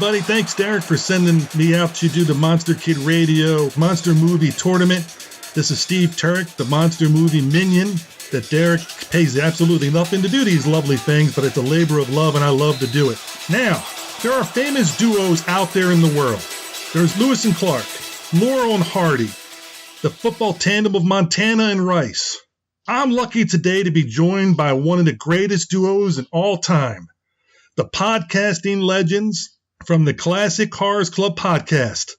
everybody. Thanks, Derek, for sending me out to do the Monster Kid Radio Monster Movie Tournament. This is Steve Turek, the Monster Movie Minion, that Derek pays absolutely nothing to do these lovely things, but it's a labor of love, and I love to do it. Now, there are famous duos out there in the world. There's Lewis and Clark, Laurel and Hardy, the football tandem of Montana and Rice. I'm lucky today to be joined by one of the greatest duos in all time, the podcasting legends from the Classic Cars Club podcast,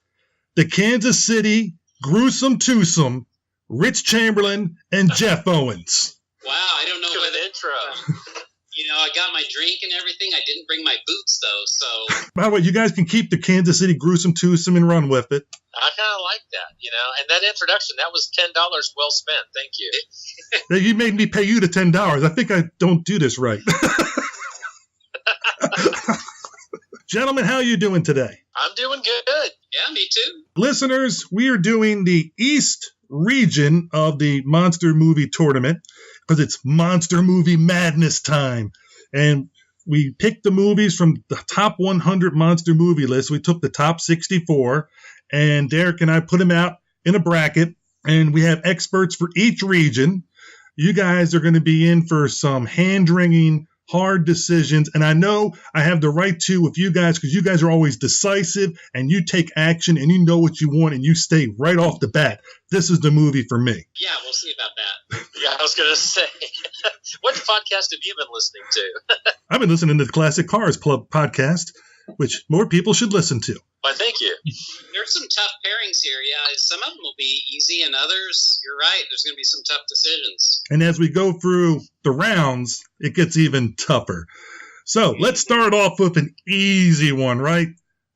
the Kansas City Gruesome Twosome, Rich Chamberlain and Jeff Owens. Wow, I don't know what intro. I got my drink and everything. I didn't bring my boots, though, so... By the way, you guys can keep the Kansas City Gruesome Twosome and run with it. I kind of like that, and that introduction, that was $10 well spent. Thank you. You made me pay you the $10. I think I don't do this right. Gentlemen, how are you doing today? I'm doing good. Yeah, me too. Listeners, we are doing the East region of the Monster Movie Tournament because it's Monster Movie Madness time. And we picked the movies from the top 100 monster movie list. We took the top 64, and Derek and I put them out in a bracket, and we have experts for each region. You guys are going to be in for some hand-wringing, hard decisions, and I know I have the right to with you guys because you guys are always decisive, and you take action, and you know what you want, and you stay right off the bat. This is the movie for me. Yeah, we'll see about that. Yeah, I was going to say, what podcast have you been listening to? I've been listening to the Classic Cars Club podcast, which more people should listen to. Why, thank you. There's some tough pairings here. Yeah, some of them will be easy, and others, you're right, there's going to be some tough decisions. And as we go through the rounds, it gets even tougher. So let's start off with an easy one, right?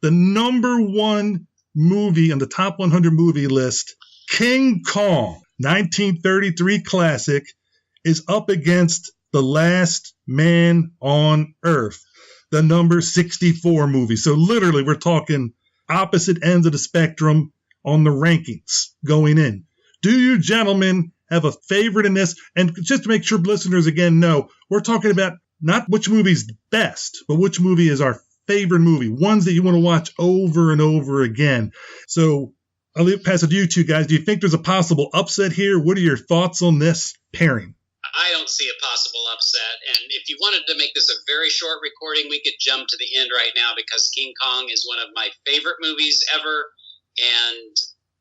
The number one movie on the top 100 movie list, King Kong, 1933 classic, is up against The Last Man on Earth, the number 64 movie. So literally, we're talking opposite ends of the spectrum on the rankings going in. Do you gentlemen have a favorite in this? And just to make sure listeners again know, we're talking about not which movie's best, but which movie is our favorite movie, ones that you want to watch over and over again. So I'll pass it to you two guys. Do you think there's a possible upset here? What are your thoughts on this pairing? I don't see a possible upset, and if you wanted to make this a very short recording, we could jump to the end right now because King Kong is one of my favorite movies ever, and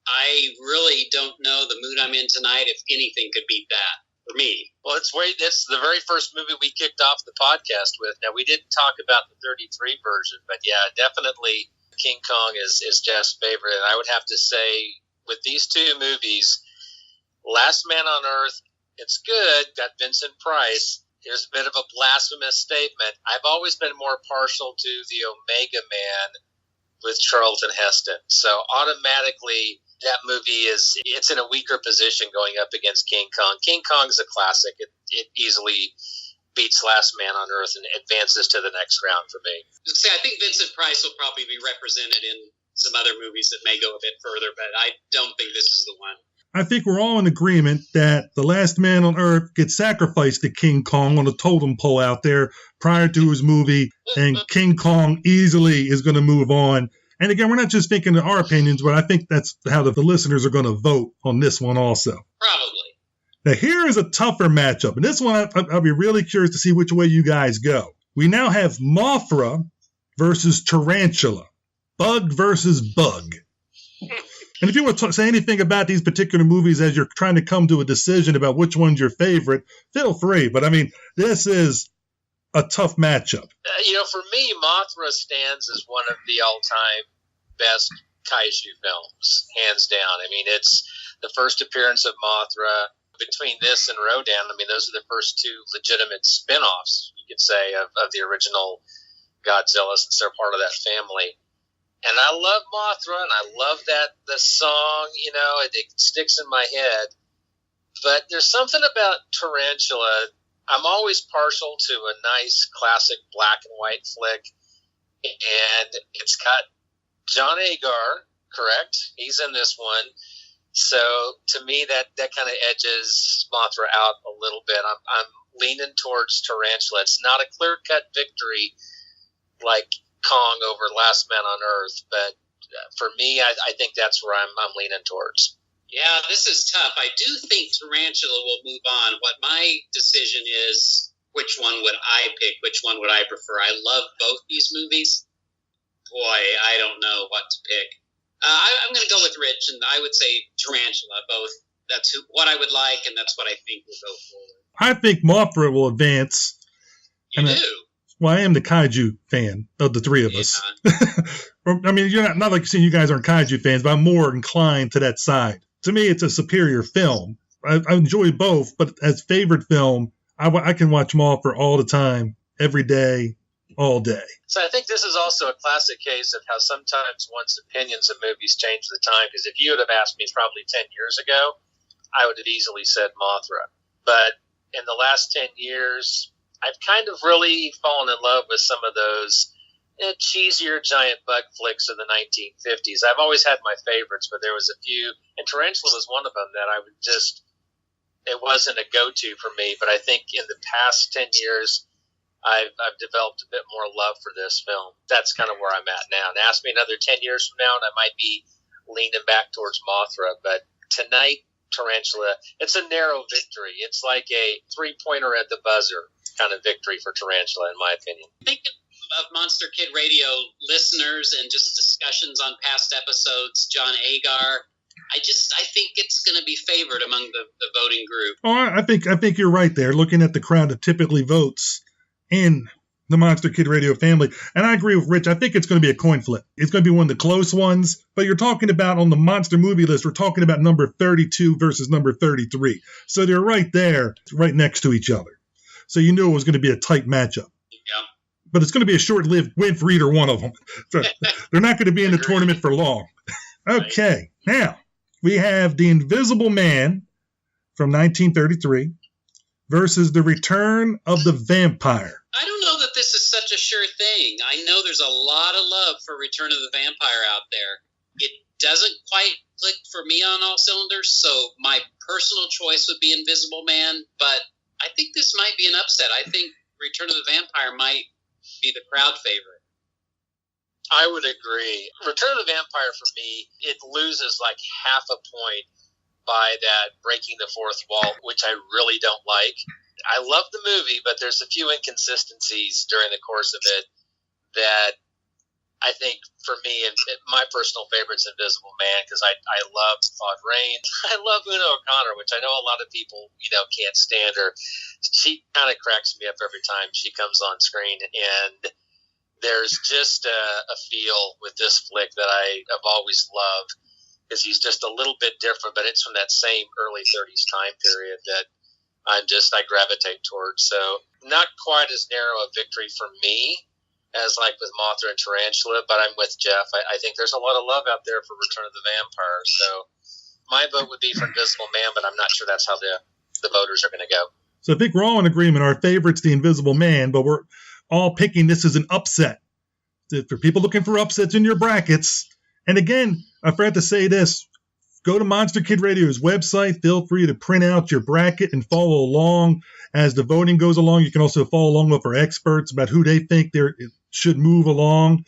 I really don't know the mood I'm in tonight if anything could beat that for me. Well, it's the very first movie we kicked off the podcast with. Now, we didn't talk about the 33 version, but yeah, definitely King Kong is Jeff's favorite, and I would have to say with these two movies, Last Man on Earth, it's good, got Vincent Price. Here's a bit of a blasphemous statement. I've always been more partial to the Omega Man with Charlton Heston. So automatically that movie it's in a weaker position going up against King Kong. King Kong's a classic. It easily beats Last Man on Earth and advances to the next round for me. I think Vincent Price will probably be represented in some other movies that may go a bit further, but I don't think this is the one. I think we're all in agreement that The Last Man on Earth gets sacrificed to King Kong on a totem pole out there prior to his movie, and King Kong easily is going to move on. And again, we're not just thinking of our opinions, but I think that's how the listeners are going to vote on this one also. Probably. Now, here is a tougher matchup, and this one I'll be really curious to see which way you guys go. We now have Mothra versus Tarantula, Bug versus Bug. And if you want to say anything about these particular movies as you're trying to come to a decision about which one's your favorite, feel free. But, I mean, this is a tough matchup. For me, Mothra stands as one of the all-time best kaiju films, hands down. I mean, it's the first appearance of Mothra. Between this and Rodin, I mean, those are the first two legitimate spin-offs, you could say, of the original Godzilla, since they're part of that family. And I love Mothra, and I love the song, it sticks in my head. But there's something about Tarantula. I'm always partial to a nice classic black and white flick. And it's got John Agar, correct? He's in this one. So to me, that kind of edges Mothra out a little bit. I'm leaning towards Tarantula. It's not a clear-cut victory like Kong over Last Man on Earth, but for me, I think that's where I'm leaning towards. Yeah, this is tough. I do think Tarantula will move on. What my decision is, which one would I pick? Which one would I prefer? I love both these movies. Boy, I don't know what to pick. I'm going to go with Rich, and I would say Tarantula. Both. That's what I would like, and that's what I think will go forward. I think Mothra will advance. You do? Well, I am the kaiju fan of the three of us. I mean, you're not like saying you guys aren't kaiju fans, but I'm more inclined to that side. To me, it's a superior film. I enjoy both, but as favorite film, I can watch Mothra all the time, every day, all day. So I think this is also a classic case of how sometimes one's opinions of movies change with time. Because if you would have asked me probably 10 years ago, I would have easily said Mothra. But in the last 10 years, I've kind of really fallen in love with some of those cheesier giant bug flicks of the 1950s. I've always had my favorites, but there was a few, and Tarantula was one of them that I would just, it wasn't a go-to for me, but I think in the past 10 years, I've developed a bit more love for this film. That's kind of where I'm at now. And ask me another 10 years from now, and I might be leaning back towards Mothra, but tonight, Tarantula, it's a narrow victory. It's like a three-pointer at the buzzer kind of victory for Tarantula, in my opinion. Think of Monster Kid Radio listeners and just discussions on past episodes, John Agar. I think it's going to be favored among the voting group. Oh, I think you're right there, looking at the crowd that typically votes in the Monster Kid Radio family. And I agree with Rich. I think it's going to be a coin flip. It's going to be one of the close ones. But you're talking about on the monster movie list, we're talking about number 32 versus number 33. So they're right there, right next to each other. So you knew it was going to be a tight matchup. Yeah. But it's going to be a short-lived win for either one of them. So they're not going to be in the tournament for long. Okay. Now, we have The Invisible Man from 1933 versus The Return of the Vampire. I don't know that this is such a sure thing. I know there's a lot of love for Return of the Vampire out there. It doesn't quite click for me on all cylinders, so my personal choice would be Invisible Man, but I think this might be an upset. I think Return of the Vampire might be the crowd favorite. I would agree. Return of the Vampire, for me, it loses like half a point by that breaking the fourth wall, which I really don't like. I love the movie, but there's a few inconsistencies during the course of it that I think, for me, and my personal favorite's Invisible Man, because I love Claude Rains. I love Una O'Connor, which I know a lot of people, can't stand her. She kind of cracks me up every time she comes on screen, and there's just a feel with this flick that I have always loved, because he's just a little bit different, but it's from that same early 30s time period that I gravitate towards. So not quite as narrow a victory for me as like with Mothra and Tarantula, but I'm with Jeff. I think there's a lot of love out there for Return of the Vampire. So my vote would be for Invisible Man, but I'm not sure that's how the voters are going to go. So I think we're all in agreement. Our favorite's The Invisible Man, but we're all picking this as an upset. For people looking for upsets in your brackets, and again, I forgot to say this, go to Monster Kid Radio's website. Feel free to print out your bracket and follow along as the voting goes along. You can also follow along with our experts about who they think should move along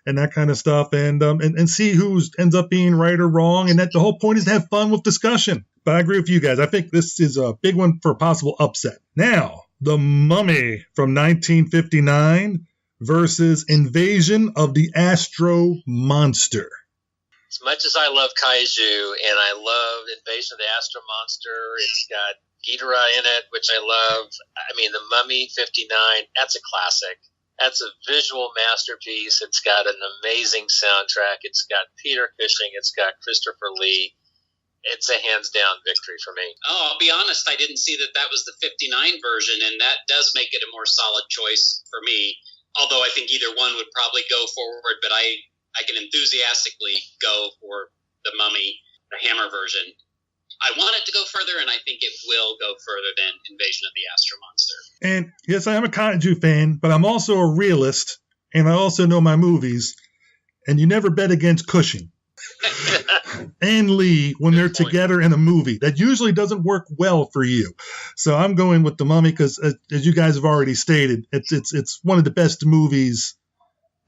and that kind of stuff, and see who ends up being right or wrong. And that the whole point is to have fun with discussion. But I agree with you guys. I think this is a big one for a possible upset. Now, The Mummy from 1959 versus Invasion of the Astro Monster. As much as I love kaiju and I love Invasion of the Astro Monster, it's got Ghidorah in it, which I love. I mean, The Mummy 59, that's a classic. That's a visual masterpiece. It's got an amazing soundtrack. It's got Peter Cushing. It's got Christopher Lee. It's a hands-down victory for me. Oh, I'll be honest, I didn't see that was the 59 version, and that does make it a more solid choice for me. Although I think either one would probably go forward, but I can enthusiastically go for The Mummy, the Hammer version. I want it to go further, and I think it will go further than Invasion of the Astro Monster. And yes, I am a kaiju fan, but I'm also a realist, and I also know my movies, and you never bet against Cushing and Lee when they're together in a movie. That usually doesn't work well for you. So I'm going with The Mummy because, as you guys have already stated, it's one of the best movies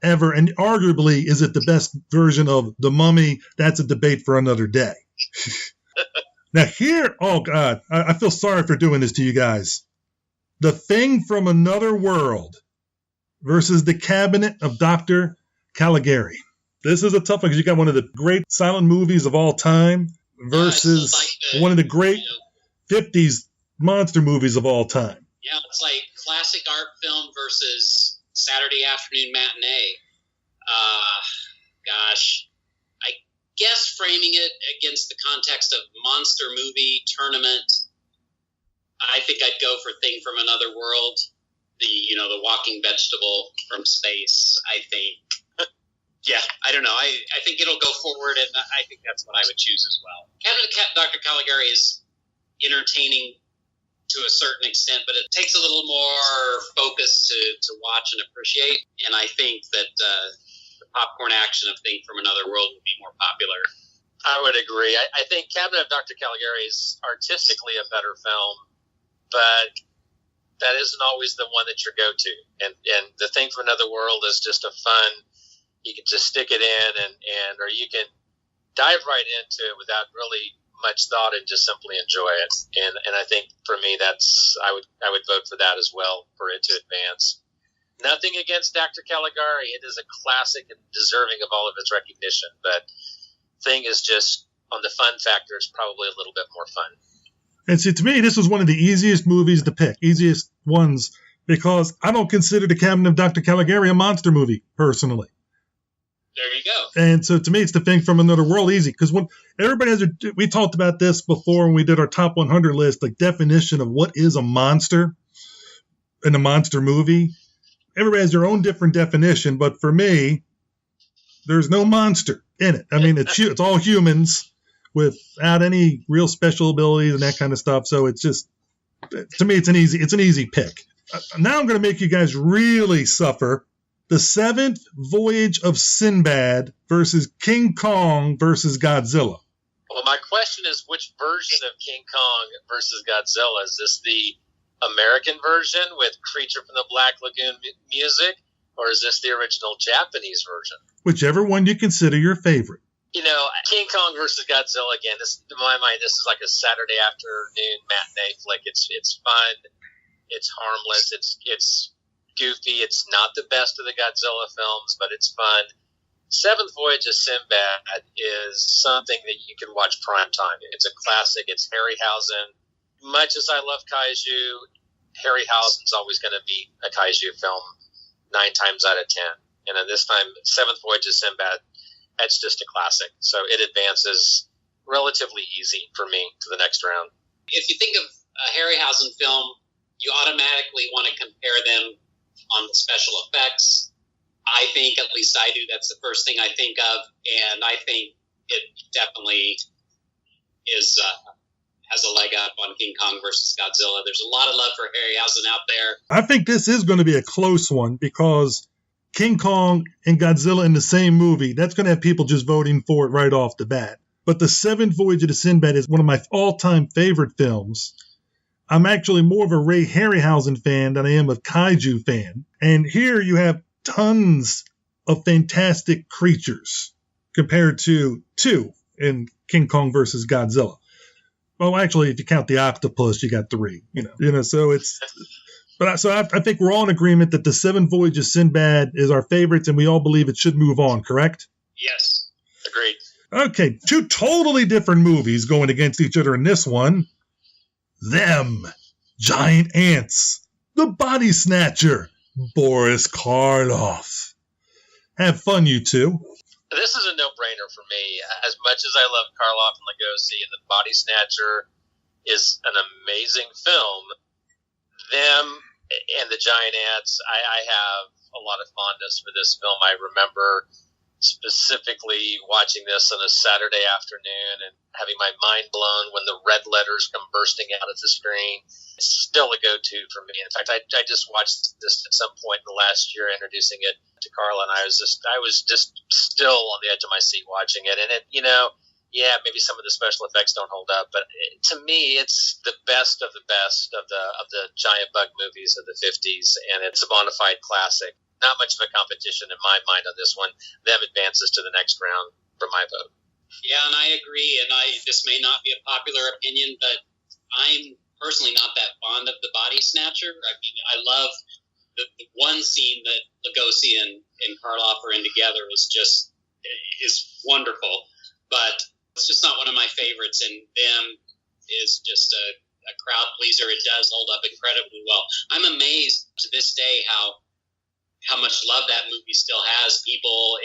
ever, and arguably, is it the best version of The Mummy? That's a debate for another day. Now here, oh God, I feel sorry for doing this to you guys. The Thing from Another World versus the Cabinet of Dr. Caligari. This is a tough one because you got one of the great silent movies of all time versus one of the great 50s monster movies of all time. Yeah, it's like classic art film versus Saturday afternoon matinee. Gosh, I guess framing it against the context of monster movie tournament, I think I'd go for Thing from Another World. The walking vegetable from space, I think. Yeah, I don't know. I think it'll go forward, and I think that's what I would choose as well. Cabinet of Dr. Caligari is entertaining to a certain extent, but it takes a little more focus to watch and appreciate, and I think that the popcorn action of Thing from Another World would be more popular. I would agree. I think Cabinet of Dr. Caligari is artistically a better film, but that isn't always the one that's your go-to. And the Thing from Another World is just a fun, you can just stick it in or you can dive right into it without really much thought and just simply enjoy it. And I think for me, I would vote for that as well, for it to advance. Nothing against Dr. Caligari. It is a classic and deserving of all of its recognition, but Thing is just, on the fun factor, is probably a little bit more fun. And see, to me, this was one of the easiest movies to pick, easiest ones, because I don't consider The Cabinet of Dr. Caligari a monster movie, personally. There you go. And so to me, it's The Thing from Another World easy, because when everybody has we talked about this before when we did our top 100 list, like definition of what is a monster in a monster movie. Everybody has their own different definition, but for me, there's no monster in it. I mean, it's all humans without any real special abilities and that kind of stuff. So it's just, to me, it's an easy pick. Now I'm going to make you guys really suffer. The seventh Voyage of Sinbad versus King Kong versus Godzilla. Well, my question is, which version of King Kong versus Godzilla? Is this the American version with Creature from the Black Lagoon music, or is this the original Japanese version? Whichever one you consider your favorite. King Kong versus Godzilla, again, in my mind, this is like a Saturday afternoon matinee flick. It's fun. It's harmless. It's goofy. It's not the best of the Godzilla films, but it's fun. Seventh Voyage of Sinbad is something that you can watch prime time. It's a classic. It's Harryhausen. Much as I love kaiju, Harryhausen's always going to be a kaiju film 9 times out of 10. And then this time, Seventh Voyage of Sinbad, that's just a classic. So it advances relatively easy for me to the next round. If you think of a Harryhausen film, you automatically want to compare them on the special effects. I think, at least I do, that's the first thing I think of, and I think it definitely is has a leg up on King Kong versus Godzilla. There's a lot of love for Harryhausen out there. I think this is going to be a close one because King Kong and Godzilla in the same movie, that's going to have people just voting for it right off the bat. But The Seventh Voyage of Sinbad is one of my all-time favorite films. I'm actually more of a Ray Harryhausen fan than I am a kaiju fan. And here you have tons of fantastic creatures compared to 2 in King Kong versus Godzilla. Well, actually, if you count the octopus, you got 3. So it's. But I think we're all in agreement that The Seventh Voyage of Sinbad is our favorites, and we all believe it should move on. Correct? Yes, agreed. Okay, 2 totally different movies going against each other in this one. Them Giant Ants, The Body Snatcher, Boris Karloff. Have fun, you two. This is a no-brainer for me. As much as I love Karloff and Lugosi, and The Body Snatcher is an amazing film, them and The Giant Ants, I have a lot of fondness for this film. I remember specifically watching this on a Saturday afternoon and having my mind blown when the red letters come bursting out of the screen. It's still a go-to for me. In fact, I just watched this at some point in the last year, introducing it to Carla, and I was just still on the edge of my seat watching it. And it, maybe some of the special effects don't hold up, but to me, it's the best of the giant bug movies of the 50s, and it's a bona fide classic. not much of a competition in my mind on this one. Them advances to the next round for my vote. Yeah, and I agree. And this may not be a popular opinion, but I'm personally not that fond of the Body Snatcher. I mean, I love the one scene that Lugosi and Karloff are in together is wonderful, but it's just not one of my favorites. And them is just a crowd pleaser. It does hold up incredibly well. I'm amazed to this day how much love that movie still has. People,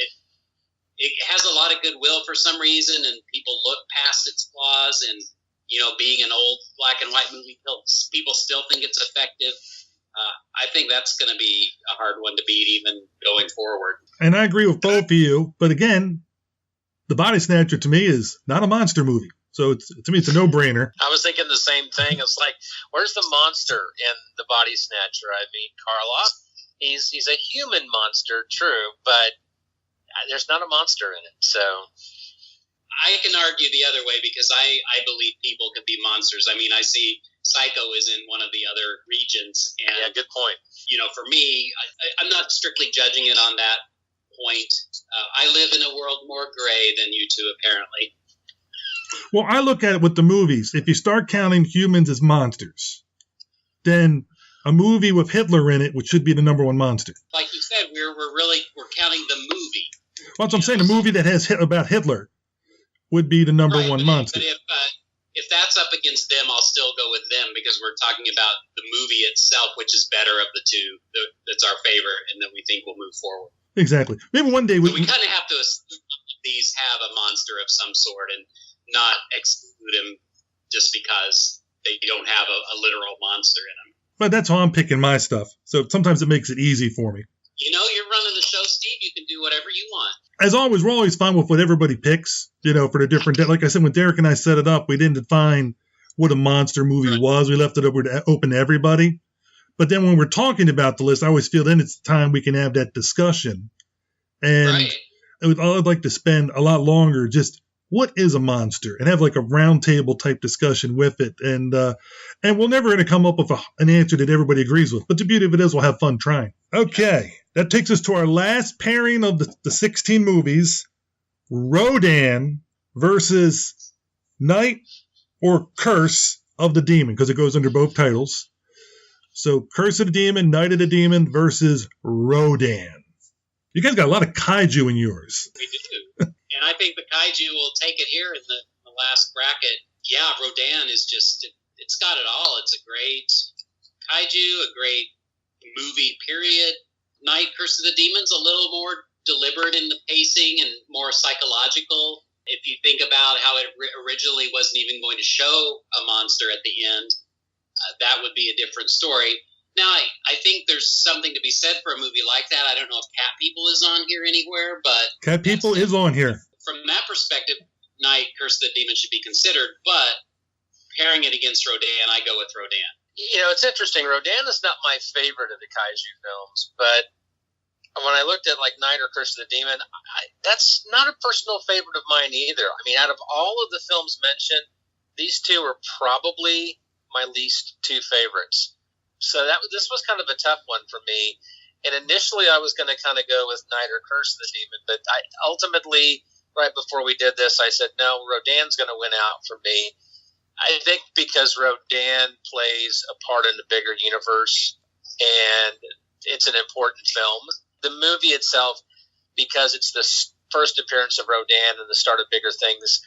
it has a lot of goodwill for some reason, and people look past its flaws. And being an old black and white movie, people still think it's effective. I think that's going to be a hard one to beat even going forward. And I agree with both of you, but again, The Body Snatcher to me is not a monster movie. So to me, it's a no-brainer. I was thinking the same thing. It's like, where's the monster in The Body Snatcher? I mean, Karloff, he's a human monster, true, but there's not a monster in it. So I can argue the other way because I believe people can be monsters. I mean, I see Psycho is in one of the other regions. And, yeah, good point. For me, I'm not strictly judging it on that point. I live in a world more gray than you two, apparently. Well, I look at it with the movies. If you start counting humans as monsters, then a movie with Hitler in it, which should be the number one monster. Like you said, we're counting the movie. Well, that's what I'm saying. A movie that has about Hitler would be the number one monster. But if that's up against them, I'll still go with them because we're talking about the movie itself, which is better of the two. That's our favorite, and that we think will move forward. Exactly. Maybe one day we kind of have to assume these have a monster of some sort and not exclude them just because they don't have a literal monster in them. But that's how I'm picking my stuff. So sometimes it makes it easy for me. You're running the show, Steve. You can do whatever you want. As always, we're always fine with what everybody picks, for the different... Like I said, when Derek and I set it up, we didn't define what a monster movie was. We left it open to everybody. But then when we're talking about the list, I always feel then it's time we can have that discussion. And I'd like to spend a lot longer just... what is a monster? And have like a round table type discussion with it. And we're never going to come up with an answer that everybody agrees with. But the beauty of it is we'll have fun trying. Okay. That takes us to our last pairing of the 16 movies. Rodin versus Night or Curse of the Demon, because it goes under both titles. So Curse of the Demon, Night of the Demon versus Rodin. You guys got a lot of kaiju in yours. We do. And I think the kaiju will take it here in the last bracket. Yeah, Rodin is just, it's got it all. It's a great kaiju, a great movie, period. Night, Curse of the Demon's a little more deliberate in the pacing and more psychological. If you think about how it originally wasn't even going to show a monster at the end, that would be a different story. Now, I think there's something to be said for a movie like that. I don't know if Cat People is on here anywhere, but... Cat People is on here. From that perspective, Night, Curse of the Demon should be considered, but pairing it against Rodin, I go with Rodin. It's interesting. Rodin is not my favorite of the kaiju films, but when I looked at like Night or Curse of the Demon, that's not a personal favorite of mine either. I mean, out of all of the films mentioned, these two are probably my least two favorites. So this was kind of a tough one for me. And initially I was going to kind of go with Night or Curse of the Demon, but I ultimately, right before we did this, I said, no, Rodin's going to win out for me. I think because Rodin plays a part in the bigger universe and it's an important film. The movie itself, because it's the first appearance of Rodin and the start of bigger things,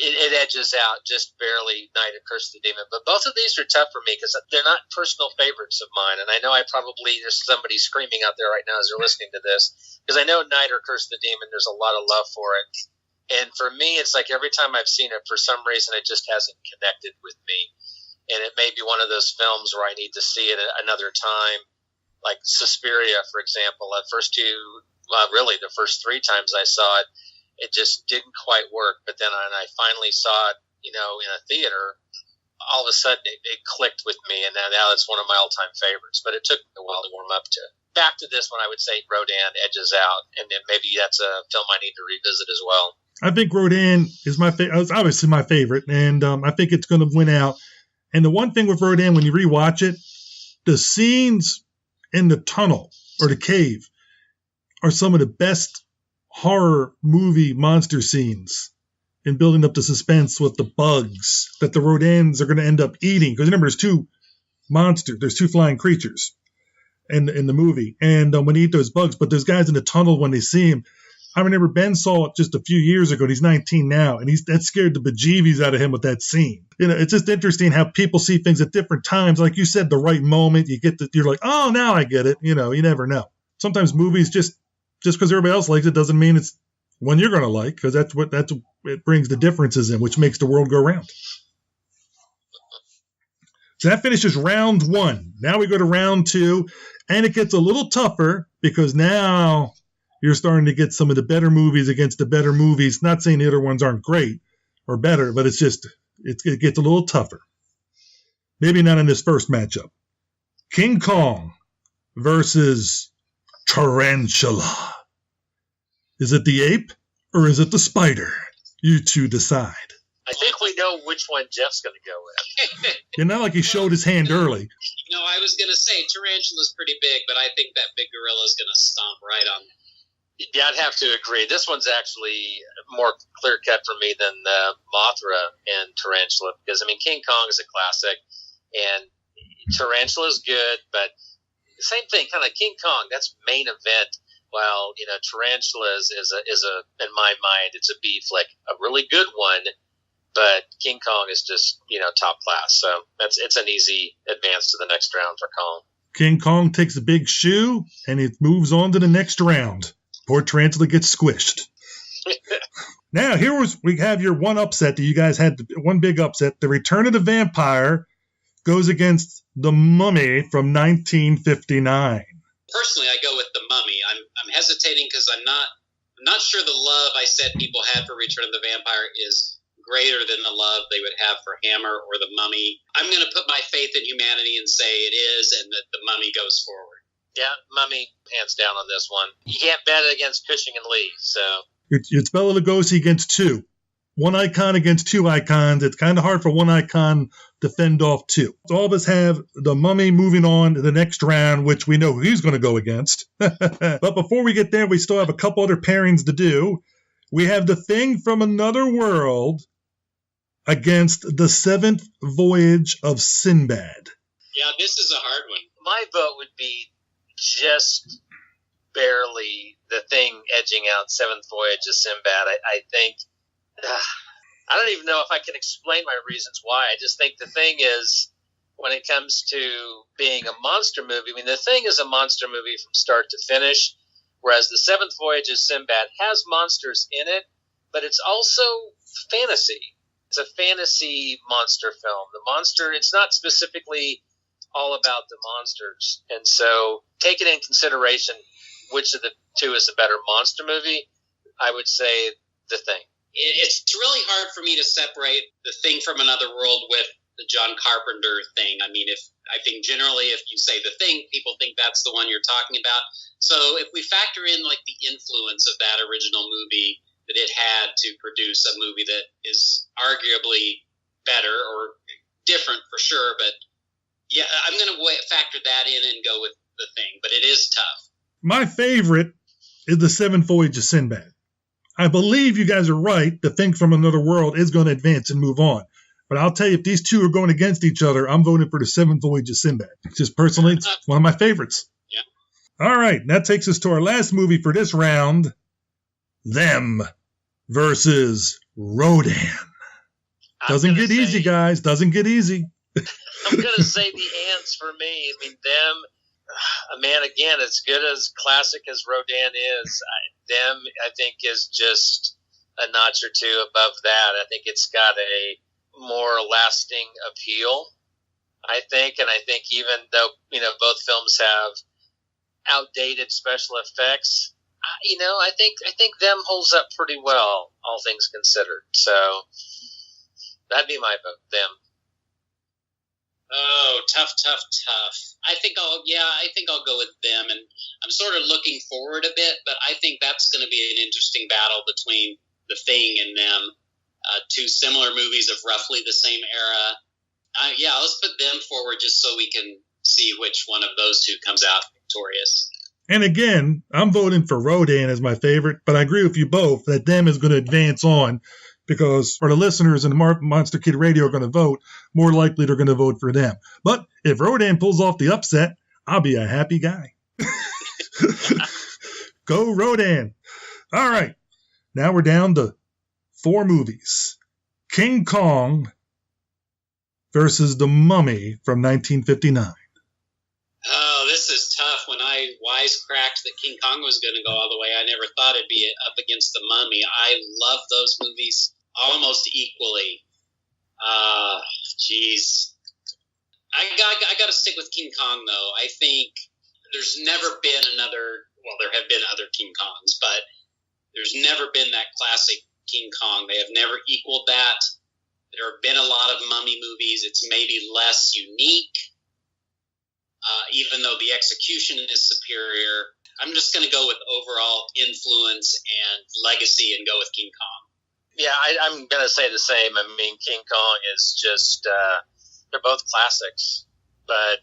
it edges out just barely Night or Curse of the Demon. But both of these are tough for me because they're not personal favorites of mine. And I know there's somebody screaming out there right now as they're listening to this, because I know Night or Curse of the Demon, there's a lot of love for it. And for me, it's like every time I've seen it, for some reason, it just hasn't connected with me. And it may be one of those films where I need to see it another time, like Suspiria, for example. The first three times I saw it, it just didn't quite work. But then when I finally saw it, in a theater, all of a sudden it clicked with me, and now it's one of my all-time favorites. But it took a while to warm up to it. Back to this one, I would say Rodin edges out, and then maybe that's a film I need to revisit as well. I think Rodin is obviously my favorite, and I think it's going to win out. And the one thing with Rodin, when you rewatch it, the scenes in the tunnel or The Cave are some of the best horror movie monster scenes in building up the suspense with the bugs that the Rodins are going to end up eating. Because remember, there's two flying creatures in the movie, and when they eat those bugs, but those guys in the tunnel, when they see him, I remember Ben saw it just a few years ago, and he's 19 now, and that scared the bejeebies out of him with that scene. It's just interesting how people see things at different times. Like you said, the right moment, you're like, oh, now I get it. You never know. Sometimes movies just because everybody else likes it doesn't mean it's one you're going to like, because that's what it brings the differences in, which makes the world go round. So that finishes round one. Now we go to round two, and it gets a little tougher because now you're starting to get some of the better movies against the better movies. Not saying the other ones aren't great or better, but it gets a little tougher. Maybe not in this first matchup. King Kong versus Tarantula. Is it the ape or is it the spider? You two decide. I think we know which one Jeff's going to go with. Not like he showed his hand early. I was going to say Tarantula's pretty big, but I think that big gorilla's going to stomp right on. Yeah, I'd have to agree. This one's actually more clear-cut for me than Mothra and Tarantula, because, King Kong is a classic, and Tarantula's good, but the same thing, kind of King Kong, that's main event, while, Tarantula is in my mind, it's a B flick, a really good one, but King Kong is just, top class, so it's an easy advance to the next round for Kong. King Kong takes a big shoe, and it moves on to the next round. Poor Tarantula gets squished. Now, we have your one upset that you guys had, one big upset. The Return of the Vampire goes against The Mummy from 1959. Personally, I go with The Mummy. I'm hesitating because I'm not sure the love I said people had for Return of the Vampire is greater than the love they would have for Hammer or The Mummy. I'm going to put my faith in humanity and say it is, and that The Mummy goes forward. Yeah, Mummy, hands down on this one. You can't bet it against Cushing and Lee, so. It's Bela Lugosi against two. One icon against two icons. It's kind of hard for one icon to fend off two. So all of us have The Mummy moving on to the next round, which we know who he's going to go against. But before we get there, we still have a couple other pairings to do. We have The Thing from Another World against The Seventh Voyage of Sinbad. Yeah, this is a hard one. My vote would be just barely The Thing edging out Seventh Voyage of Sinbad. I think, I don't even know if I can explain my reasons why. I just think The Thing is, when it comes to being a monster movie, The Thing is a monster movie from start to finish, whereas The Seventh Voyage of Sinbad has monsters in it, but it's also fantasy. It's a fantasy monster film. The monster, it's not specifically all about the monsters. And so, taking in consideration which of the two is a better monster movie, I would say The Thing. It's really hard for me to separate The Thing from Another World with the John Carpenter Thing. I think generally if you say The Thing, people think that's the one you're talking about. So if we factor in like the influence of that original movie that it had to produce a movie that is arguably better or different for sure, but yeah, I'm going to factor that in and go with The Thing, but it is tough. My favorite is The Seventh Voyage of Sinbad. I believe you guys are right. The Thing from Another World is going to advance and move on. But I'll tell you, if these two are going against each other, I'm voting for The Seventh Voyage of Sinbad. Just personally, it's one of my favorites. Yeah. All right, that takes us to our last movie for this round, Them versus Rodin. Doesn't get easy, guys. Doesn't get easy. I'm going to say the ants for me. Them, man, again, as good as classic as Rodin is, Them, I think, is just a notch or two above that. I think it's got a more lasting appeal, I think. And I think even though, both films have outdated special effects, I think Them holds up pretty well, all things considered. So that'd be my vote, Them. Oh, tough. I think I'll go with Them, and I'm sort of looking forward a bit, but I think that's going to be an interesting battle between The Thing and Them, two similar movies of roughly the same era. Let's put Them forward just so we can see which one of those two comes out victorious. And again, I'm voting for Rodin as my favorite, but I agree with you both that them is going to advance on because for the listeners and the Monster Kid Radio are going to vote, more likely they're going to vote for them. But if Rodin pulls off the upset, I'll be a happy guy. Go Rodin. All right. Now we're down to 4 movies. King Kong versus The Mummy from 1959. Oh, this is tough. When I wisecracked that King Kong was going to go all the way, I never thought it'd be up against The Mummy. I love those movies almost equally. Jeez. I got to stick with King Kong, though. I think there's never been another, well, there have been other King Kongs, but there's never been that classic King Kong. They have never equaled that. There have been a lot of mummy movies. It's maybe less unique. Even though the execution is superior, I'm just going to go with overall influence and legacy and go with King Kong. Yeah, I'm going to say the same. I mean, King Kong is just, they're both classics, but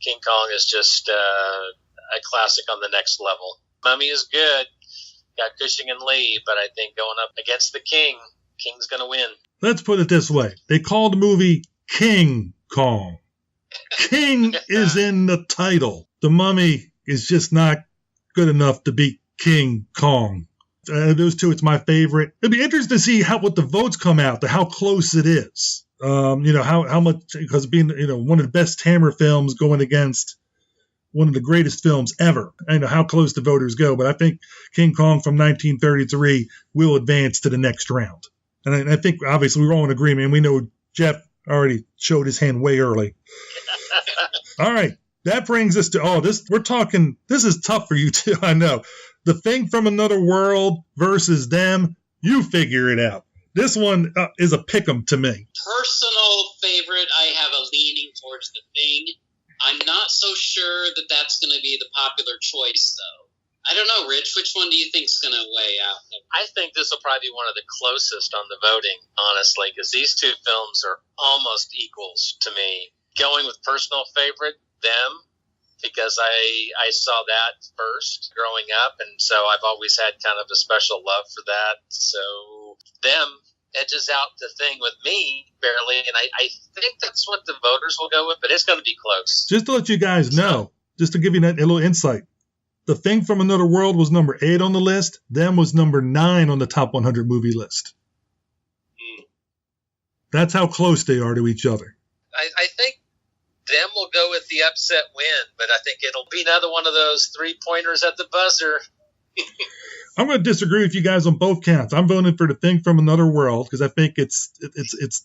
King Kong is just a classic on the next level. Mummy is good, got Cushing and Lee, but I think going up against the King, King's going to win. Let's put it this way. They call the movie King Kong. King is in the title. The Mummy is just not good enough to beat King Kong. Those two, it's my favorite. It'd be interesting to see what the votes come out, to how close it is. How much, because being one of the best Hammer films going against one of the greatest films ever. I know how close the voters go, but I think King Kong from 1933 will advance to the next round. And I think obviously we're all in agreement. We know Jeff already showed his hand way early. All right. That brings us to, this is tough for you too, I know. The Thing from Another World versus them, you figure it out. This one is a pick'em to me. Personal favorite, I have a leaning towards The Thing. I'm not so sure that that's going to be the popular choice, though. I don't know, Rich, which one do you think is going to weigh out? I think this will probably be one of the closest on the voting, honestly, because these two films are almost equals to me. Going with personal favorite, them, because I saw that first growing up, and so I've always had kind of a special love for that. So them edges out The Thing with me barely, and I think that's what the voters will go with, but it's going to be close. Just to let you guys know, just to give you a little insight, The Thing from Another World was number 8 on the list. Them was number 9 on the top 100 movie list. That's how close they are to each other. I think them will go with the upset win, but I think it'll be another one of those 3-pointers at the buzzer. I'm going to disagree with you guys on both counts. I'm voting for The Thing from Another World because I think it's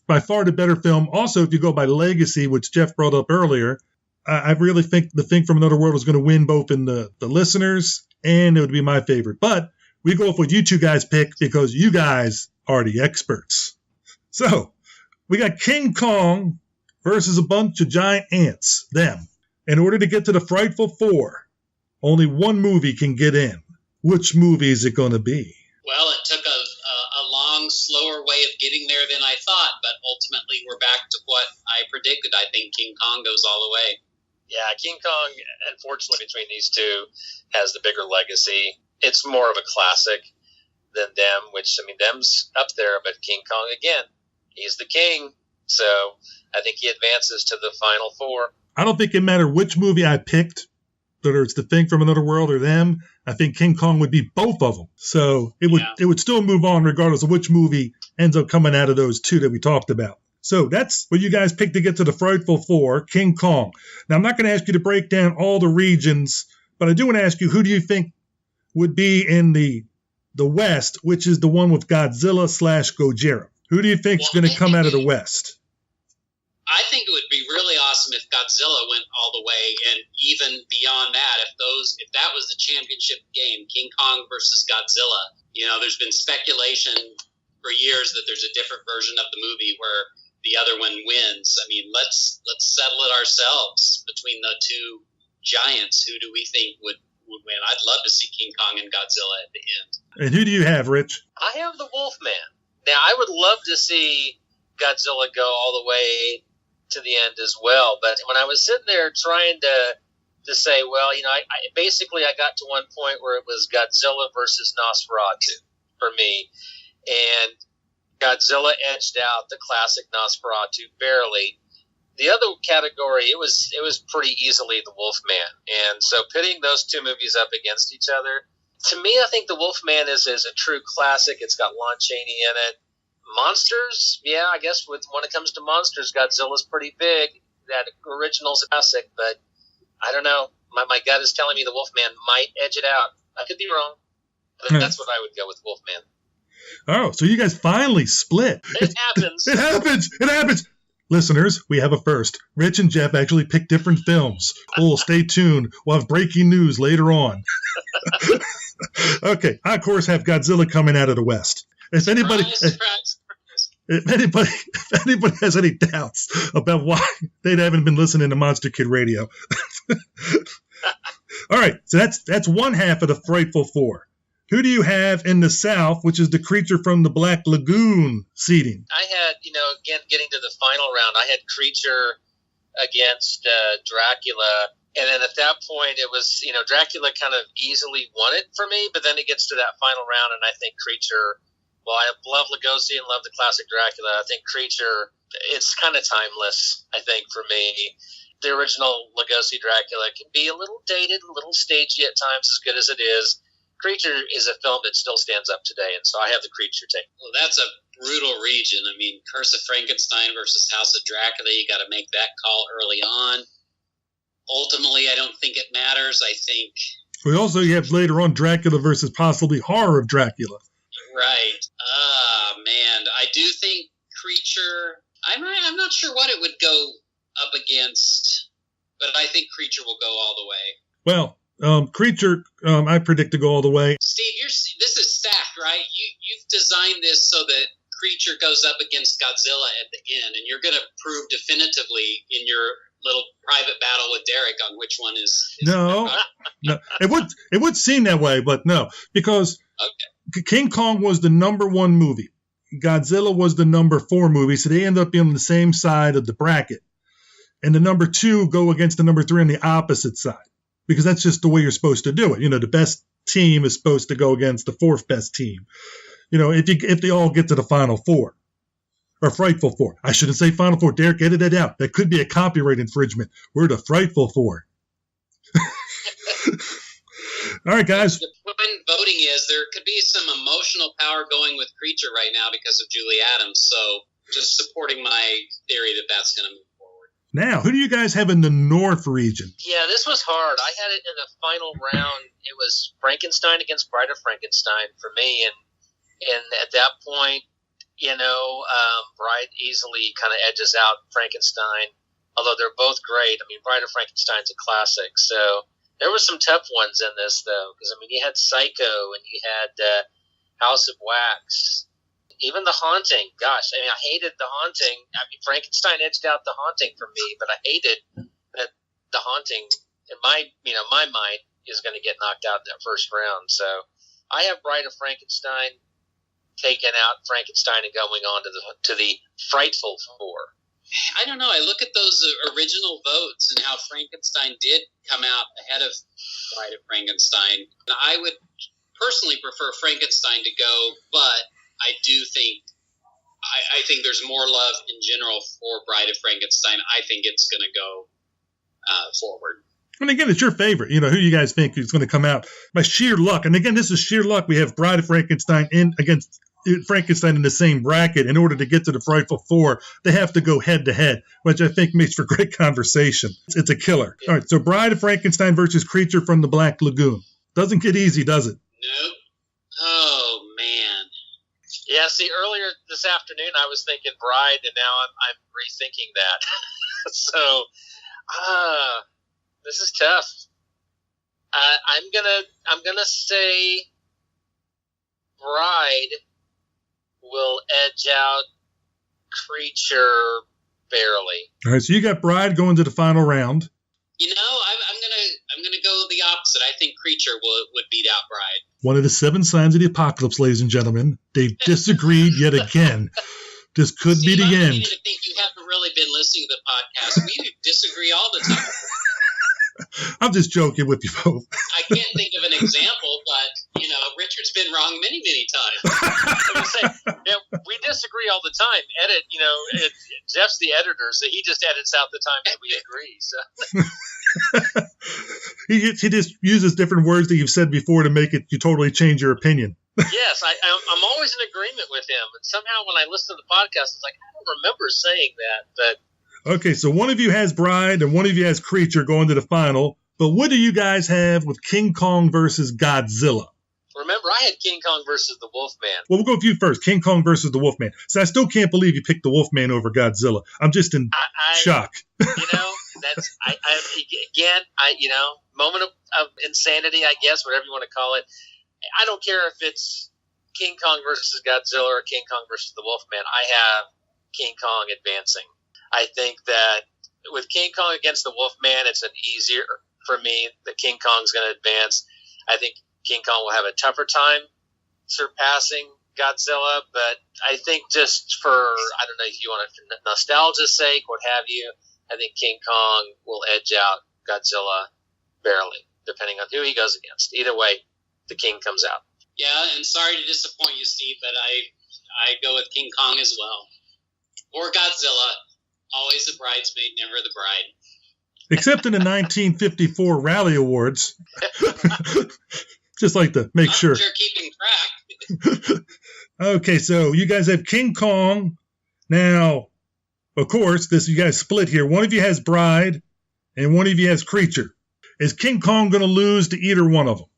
by far the better film. Also, if you go by legacy, which Jeff brought up earlier, I really think The Thing from Another World is going to win both in the listeners, and it would be my favorite. But we go with what you two guys pick because you guys are the experts. So we got King Kong versus a bunch of giant ants, them. In order to get to the Frightful Four, only one movie can get in. Which movie is it going to be? Well, it took a long, slower way of getting there than I thought, but ultimately we're back to what I predicted. I think King Kong goes all the way. Yeah, King Kong, unfortunately, between these two, has the bigger legacy. It's more of a classic than them, which, I mean, them's up there, but King Kong, again, he's the king. So I think he advances to the final four. I don't think it mattered which movie I picked, whether it's The Thing from Another World or them. I think King Kong would be both of them. So it would still move on regardless of which movie ends up coming out of those two that we talked about. So that's what you guys picked to get to the Frightful Four, King Kong. Now, I'm not going to ask you to break down all the regions, but I do want to ask you, who do you think would be in the West, which is the one with Godzilla/Gojira? Who do you think is going to come out of the West? I think it would be really awesome if Godzilla went all the way, and even beyond that, if that was the championship game, King Kong versus Godzilla. There's been speculation for years that there's a different version of the movie where the other one wins. I mean, let's settle it ourselves between the two giants. Who do we think would win? I'd love to see King Kong and Godzilla at the end. And who do you have, Rich? I have the Wolfman. Now, I would love to see Godzilla go all the way to the end as well, but when I was sitting there trying to to say, well, I basically I got to one point where it was Godzilla versus Nosferatu for me, and Godzilla edged out the classic Nosferatu barely. The other category, it was pretty easily the Wolfman, and so pitting those two movies up against each other, to me, I think the Wolfman is a true classic. It's got Lon Chaney in it. Monsters, yeah, I guess when it comes to monsters, Godzilla's pretty big. That original's a classic, but I don't know. My gut is telling me the Wolfman might edge it out. I could be wrong, but that's what I would go with, Wolfman. Oh, so you guys finally split. It happens. It happens. Listeners, we have a first. Rich and Jeff actually picked different films. Oh, stay tuned. We'll have breaking news later on. Okay, I, of course, have Godzilla coming out of the West. If anybody has any doubts about why they haven't been listening to Monster Kid Radio. All right, so that's one half of the Frightful Four. Who do you have in the South, which is the Creature from the Black Lagoon seating? I had, again, getting to the final round, I had Creature against Dracula. And then at that point, it was, Dracula kind of easily won it for me. But then it gets to that final round, and I think Creature, well, I love Lugosi and love the classic Dracula. I think Creature, it's kind of timeless, I think, for me. The original Lugosi Dracula can be a little dated, a little stagey at times, as good as it is. Creature is a film that still stands up today, and so I have the Creature take. Well, that's a brutal region. I mean, Curse of Frankenstein versus House of Dracula, you got to make that call early on. Ultimately, I don't think it matters. I think... We also have later on Dracula versus possibly Horror of Dracula. Right. Man, I do think Creature... I'm not sure what it would go up against, but I think Creature will go all the way. Well... Creature, I predict to go all the way. Steve, this is stacked, right? You've designed this so that Creature goes up against Godzilla at the end, and you're going to prove definitively in your little private battle with Derek on which one is no. It would seem that way, but no, because King Kong was the number 1 movie. Godzilla was the number 4 movie, so they end up being on the same side of the bracket. And the number 2 go against the number 3 on the opposite side. Because that's just the way you're supposed to do it. The best team is supposed to go against the 4th best team. If they all get to the Final Four. Or Frightful Four. I shouldn't say Final Four. Derek, edit that out. That could be a copyright infringement. We're the Frightful Four. All right, guys. The point voting is there could be some emotional power going with Creature right now because of Julie Adams. So just supporting my theory that that's going to move. Now, who do you guys have in the North region? Yeah, this was hard. I had it in the final round. It was Frankenstein against Bride of Frankenstein for me, and at that point, Bride easily kind of edges out Frankenstein. Although they're both great. I mean, Bride of Frankenstein's a classic. So there were some tough ones in this, though, because you had Psycho and you had House of Wax. Even The Haunting, gosh, I hated The Haunting. Frankenstein edged out The Haunting for me, but I hated that The Haunting, in my mind, is going to get knocked out in that first round. So I have Bride of Frankenstein taking out Frankenstein and going on to the Frightful Four. I don't know. I look at those original votes and how Frankenstein did come out ahead of Bride of Frankenstein. I would personally prefer Frankenstein to go, but I do think I think there's more love in general for Bride of Frankenstein. I think it's going to go forward. And again, it's your favorite. Who you guys think is going to come out by sheer luck. And again, this is sheer luck. We have Bride of Frankenstein against Frankenstein in the same bracket. In order to get to the Frightful Four, they have to go head to head, which I think makes for great conversation. It's a killer. Yeah. All right, so Bride of Frankenstein versus Creature from the Black Lagoon. Doesn't get easy, does it? Nope. Oh, man. Yeah, see, earlier this afternoon I was thinking Bride, and now I'm rethinking that. So, this is tough. I'm gonna say Bride will edge out Creature barely. All right, so you got Bride going to the final round. I'm gonna go the opposite. I think Creature would beat out Bride. One of the 7 signs of the apocalypse, ladies and gentlemen. They disagreed yet again. This could be the end. I think you haven't really been listening to the podcast. We disagree all the time. I'm just joking with you both. I can't think of an example, but, Richard's been wrong many, many times. I was gonna say, we disagree all the time. Jeff's the editor, so he just edits out the time that we agree. So He just uses different words that you've said before to make it you totally change your opinion. yes, I'm always in agreement with him, and somehow when I listen to the podcast, it's like I don't remember saying that. But okay, so one of you has Bride and one of you has Creature going to the final. But what do you guys have with King Kong versus Godzilla? remember, I had King Kong versus the Wolfman. Well, we'll go with you first. King Kong versus the Wolfman. So I still can't believe you picked the Wolfman over Godzilla. I'm just in shock. That's moment of insanity, I guess, whatever you want to call it. I don't care if it's King Kong versus Godzilla or King Kong versus the Wolfman. I have King Kong advancing. I think that with King Kong against the Wolfman, it's an easier for me that King Kong's going to advance. I think King Kong will have a tougher time surpassing Godzilla, but I think just for, I don't know if you want to, for nostalgia's sake, what have you, I think King Kong will edge out Godzilla barely, depending on who he goes against. Either way, the king comes out. Yeah, and sorry to disappoint you, Steve, but I go with King Kong as well. Or Godzilla. Always the bridesmaid, never the bride. Except in the 1954 Rally Awards. Just like to make sure. You're keeping track. Okay, so you guys have King Kong. Now, of course, you guys split here. One of you has Bride, and one of you has Creature. Is King Kong going to lose to either one of them?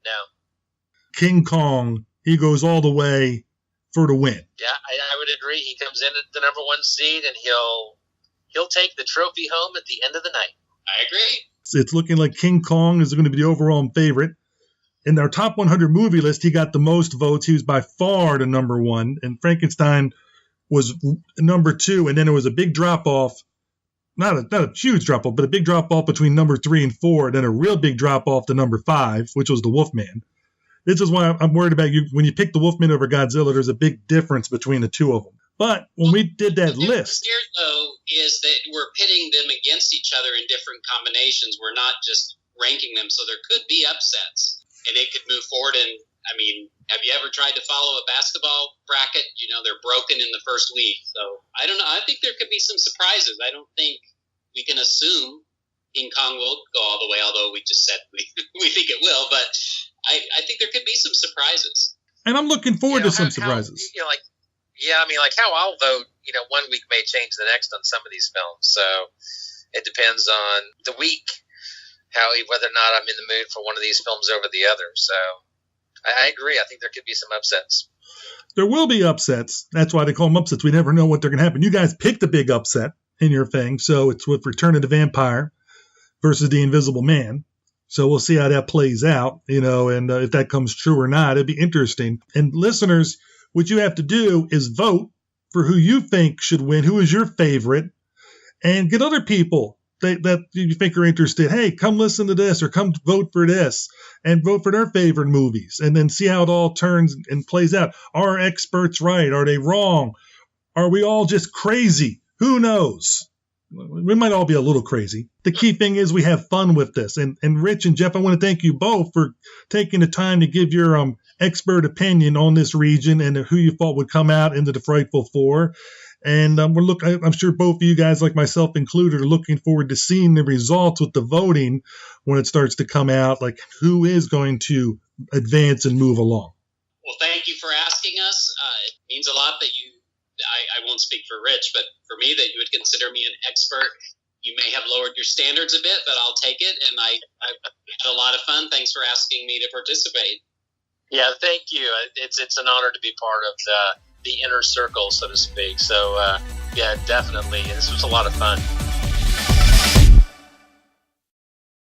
No. King Kong, he goes all the way for the win. Yeah, I would agree. He comes in at the number one seed, and he'll take the trophy home at the end of the night. I agree. It's looking like King Kong is going to be the overall favorite. In our top 100 movie list, he got the most votes. He was by far the number one, and Frankenstein was number two, and then there was a big drop-off. Not a huge drop-off, but a big drop-off between number 3 and 4, and then a real big drop-off to number 5, which was the Wolfman. This is why I'm worried about you. When you pick the Wolfman over Godzilla, there's a big difference between the two of them. But when we did that list... The here, though, is that we're pitting them against each other in different combinations. We're not just ranking them, so there could be upsets. And it could move forward. And, I mean, have you ever tried to follow a basketball bracket? You know, they're broken in the first week. So, I don't know. I think there could be some surprises. I don't think we can assume King Kong will go all the way, although we just said we think it will. But I think there could be some surprises. And I'm looking forward to some surprises. How I'll vote, one week may change the next on some of these films. So it depends on the week, whether or not I'm in the mood for one of these films over the other. So I agree. I think there could be some upsets. There will be upsets. That's why they call them upsets. We never know what they're going to happen. You guys picked a big upset in your thing. So it's with Return of the Vampire versus The Invisible Man. So we'll see how that plays out, and if that comes true or not. It'd be interesting. And listeners, what you have to do is vote for who you think should win, who is your favorite, and get other people that you think are interested. Hey, come listen to this or come vote for this and vote for their favorite movies and then see how it all turns and plays out. Are experts right? Are they wrong? Are we all just crazy? Who knows? We might all be a little crazy. The key thing is we have fun with this. And Rich and Jeff, I want to thank you both for taking the time to give your expert opinion on this region and who you thought would come out into the Frightful Four. And I'm sure both of you guys, like myself included, are looking forward to seeing the results with the voting when it starts to come out, like who is going to advance and move along. Well, thank you for asking us. It means a lot that I won't speak for Rich, but for me, that you would consider me an expert. You may have lowered your standards a bit, but I'll take it. And I had a lot of fun. Thanks for asking me to participate. Yeah, thank you. It's an honor to be part of the inner circle, so to speak. So, yeah, definitely. This was a lot of fun.